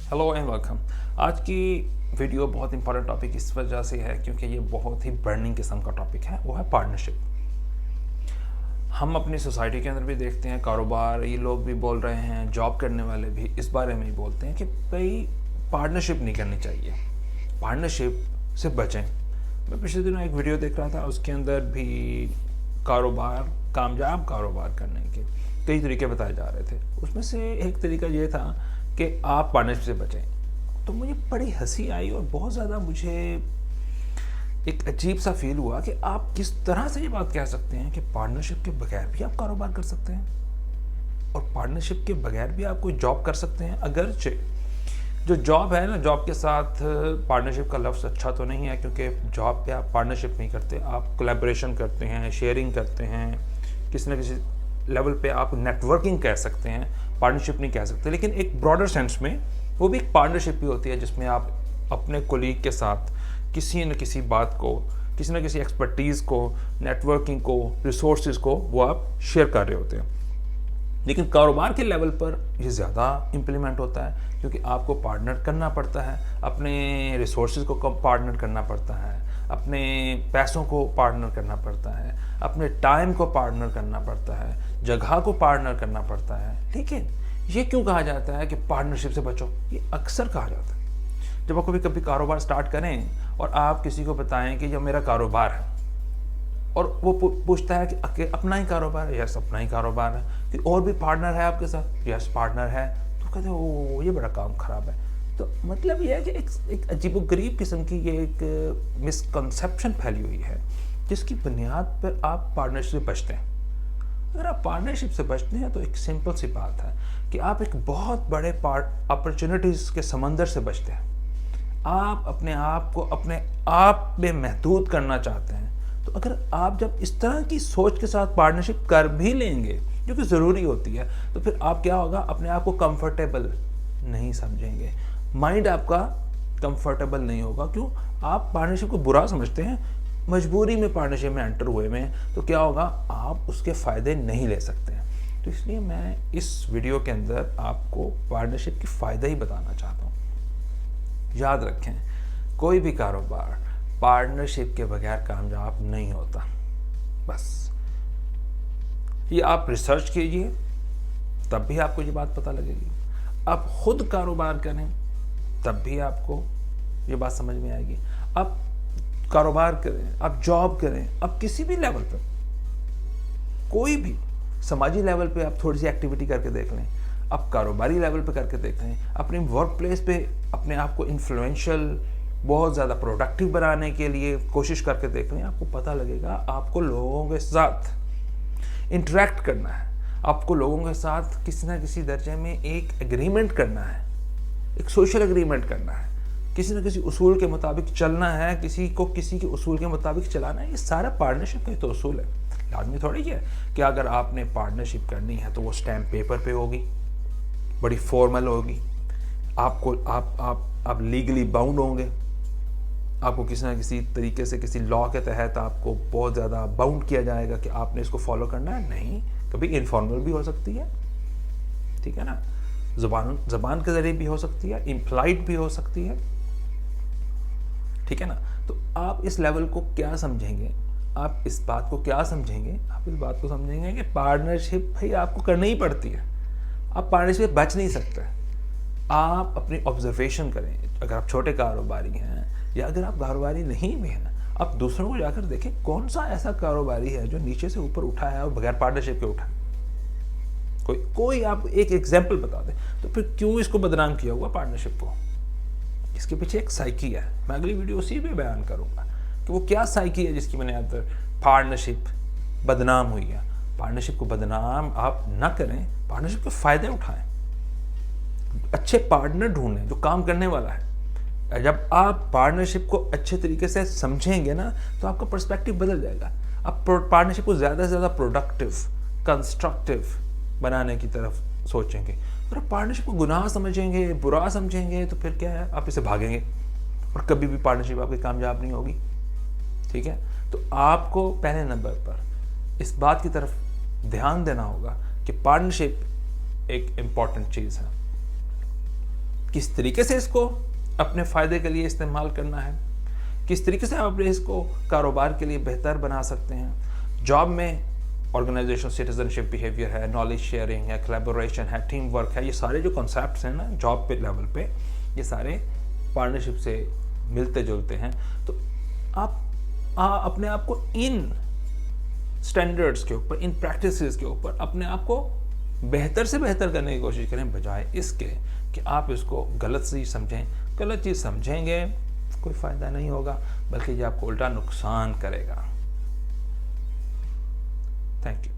Hello and welcome. आज की video बहुत इंपॉर्टेंट टॉपिक इस वजह से है क्योंकि ये बहुत ही बर्निंग किस्म का टॉपिक है, वो है पार्टनरशिप। हम अपनी सोसाइटी के अंदर भी देखते हैं, कारोबार ये लोग भी बोल रहे हैं, जॉब करने वाले भी इस बारे में ही बोलते हैं कि भाई पार्टनरशिप नहीं करनी चाहिए, पार्टनरशिप से बचें। मैं पिछले दिनों एक वीडियो देख रहा था, उसके अंदर भी कामयाब कारोबार करने के कई तरीके बताए जा रहे थे। उसमें से एक तरीका ये था कि आप पार्टनरशिप से बचें। तो मुझे बड़ी हंसी आई और बहुत ज़्यादा मुझे एक अजीब सा फील हुआ कि आप किस तरह से ये बात कह सकते हैं कि पार्टनरशिप के बगैर भी आप कारोबार कर सकते हैं और पार्टनरशिप के बगैर भी आप कोई जॉब कर सकते हैं। अगरचे जो जॉब है ना, जॉब के साथ पार्टनरशिप का लफ्ज़ अच्छा तो नहीं है, क्योंकि जॉब पे आप पार्टनरशिप नहीं करते, आप कोलैबोरेशन करते हैं, शेयरिंग करते हैं, किसी न किसी लेवल पे आप नेटवर्किंग कह सकते हैं, पार्टनरशिप नहीं कह सकते। लेकिन एक ब्रॉडर सेंस में वो भी एक पार्टनरशिप ही होती है, जिसमें आप अपने कोलीग के साथ किसी न किसी बात को, किसी न किसी एक्सपर्टीज़ को, नेटवर्किंग को, रिसोर्सेज को वो आप शेयर कर रहे होते हैं। लेकिन कारोबार के लेवल पर ये ज़्यादा इम्प्लीमेंट होता है, क्योंकि आपको पार्टनर करना पड़ता है, अपने रिसोर्सेज को पार्टनर करना पड़ता है, अपने पैसों को पार्टनर करना पड़ता है, अपने टाइम को पार्टनर करना पड़ता है, जगह को पार्टनर करना पड़ता है। लेकिन ये क्यों कहा जाता है कि पार्टनरशिप से बचो? ये अक्सर कहा जाता है जब आप कभी कारोबार स्टार्ट करें और आप किसी को बताएं कि ये मेरा कारोबार है, और वो पूछता है कि अपना ही कारोबार है? यस, अपना ही कारोबार है। कि और भी पार्टनर है आपके साथ? यस, पार्टनर है। तो कहते हैं ओ ये बड़ा काम खराब है। तो मतलब ये है कि एक अजीबोगरीब किस्म की ये एक मिसकंसेप्शन फैली हुई है, जिसकी बुनियाद पर आप पार्टनरशिप से बचते हैं। अगर आप पार्टनरशिप से बचते हैं तो एक सिंपल सी बात है कि आप एक बहुत बड़े अपॉर्चुनिटीज़ के समंदर से बचते हैं। आप अपने आप को अपने आप में महदूद करना चाहते हैं, तो अगर आप जब इस तरह की सोच के साथ पार्टनरशिप कर भी लेंगे, जो कि ज़रूरी होती है, तो फिर आप क्या होगा, अपने आप को कंफर्टेबल नहीं समझेंगे, माइंड आपका कंफर्टेबल नहीं होगा। क्यों? आप पार्टनरशिप को बुरा समझते हैं, मजबूरी में पार्टनरशिप में एंटर हुए में, तो क्या होगा, आप उसके फ़ायदे नहीं ले सकते हैं। तो इसलिए मैं इस वीडियो के अंदर आपको पार्टनरशिप के फ़ायदे ही बताना चाहता हूँ। याद रखें, कोई भी कारोबार पार्टनरशिप के बगैर कामयाब नहीं होता। बस ये आप रिसर्च कीजिए, तब भी आपको ये बात पता लगेगी। आप खुद कारोबार करें, तब भी आपको ये बात समझ में आएगी। आप कारोबार करें, आप जॉब करें, आप किसी भी लेवल पर, कोई भी समाजी लेवल पे आप थोड़ी सी एक्टिविटी करके देख लें, आप कारोबारी लेवल पे करके देख लें, अपने वर्क प्लेस पे अपने आप को इन्फ्लुएंशियल, बहुत ज़्यादा प्रोडक्टिव बनाने के लिए कोशिश करके देख लें। आपको पता लगेगा आपको लोगों के साथ इंटरेक्ट करना है, आपको लोगों के साथ किसी न किसी दर्जे में एक एग्रीमेंट करना है, एक सोशल एग्रीमेंट करना है, किसी न किसी उसूल के मुताबिक चलना है, किसी को किसी के उसूल के मुताबिक चलाना है। ये सारा पार्टनरशिप का ही तो उसूल है। लाजमी थोड़ी है कि अगर आपने पार्टनरशिप करनी है तो वो स्टैम्प पेपर पे होगी, बड़ी फॉर्मल होगी, आपको आप लीगली बाउंड होंगे, आपको किसी न किसी तरीके से किसी लॉ के तहत आपको बहुत ज़्यादा बाउंड किया जाएगा कि आपने इसको फॉलो करना है। नहीं, कभी इनफॉर्मल भी हो सकती है, ठीक है ना, ज़बान के ज़रिए भी हो सकती है, इम्प्लाइड भी हो सकती है, ठीक है ना। तो आप इस लेवल को क्या समझेंगे, आप इस बात को क्या समझेंगे, आप इस बात को समझेंगे कि पार्टनरशिप भाई आपको करनी ही पड़ती है। आप पार्टनरशिप बच नहीं सकते। आप अपनी ऑब्जर्वेशन करें, अगर आप छोटे कारोबारी हैं या अगर आप कारोबारी नहीं भी हैं, आप दूसरों को जाकर देखें कौन सा ऐसा कारोबारी है जो नीचे से ऊपर उठा है और बगैर पार्टनरशिप के उठा है। कोई आप एक एग्जाम्पल बता दें, तो फिर क्यों इसको बदनाम किया हुआ पार्टनरशिप को? इसके पीछे एक साइकी है। मैं अगली वीडियो उसी पे बयान करूंगा कि वो क्या साइकी है जिसकी बुनियाद पर पार्टनरशिप बदनाम हुई है। पार्टनरशिप को बदनाम आप ना करें, पार्टनरशिप के फायदे उठाएं, अच्छे पार्टनर ढूंढें जो काम करने वाला है। जब आप पार्टनरशिप को अच्छे तरीके से समझेंगे ना, तो आपका पर्सपेक्टिव बदल जाएगा। आप पार्टनरशिप को ज़्यादा से ज़्यादा प्रोडक्टिव, कंस्ट्रक्टिव बनाने की तरफ सोचेंगे। अगर आप पार्टनरशिप को गुनाह समझेंगे, बुरा समझेंगे, तो फिर क्या है, आप इसे भागेंगे और कभी भी पार्टनरशिप आपकी कामयाब नहीं होगी, ठीक है। तो आपको पहले नंबर पर इस बात की तरफ ध्यान देना होगा कि पार्टनरशिप एक इम्पॉर्टेंट चीज़ है। किस तरीके से इसको अपने फ़ायदे के लिए इस्तेमाल करना है, किस तरीके से आप अपने इसको कारोबार के लिए बेहतर बना सकते हैं। जॉब में ऑर्गेनाइजेशन सिटीजनशिप बिहेवियर है, नॉलेज शेयरिंग है, कोलैबोरेशन है, टीम वर्क है, ये सारे जो कॉन्सेप्ट्स हैं ना जॉब पे लेवल पे, ये सारे पार्टनरशिप से मिलते जुलते हैं। तो आप अपने आप को इन स्टैंडर्ड्स के ऊपर, इन प्रैक्टिसेस के ऊपर अपने आप को बेहतर से बेहतर करने की कोशिश करें, बजाय इसके कि आप इसको गलत चीज़ समझें। गलत चीज़ समझेंगे कोई फ़ायदा नहीं होगा, बल्कि ये आपको उल्टा नुकसान करेगा। Thank you.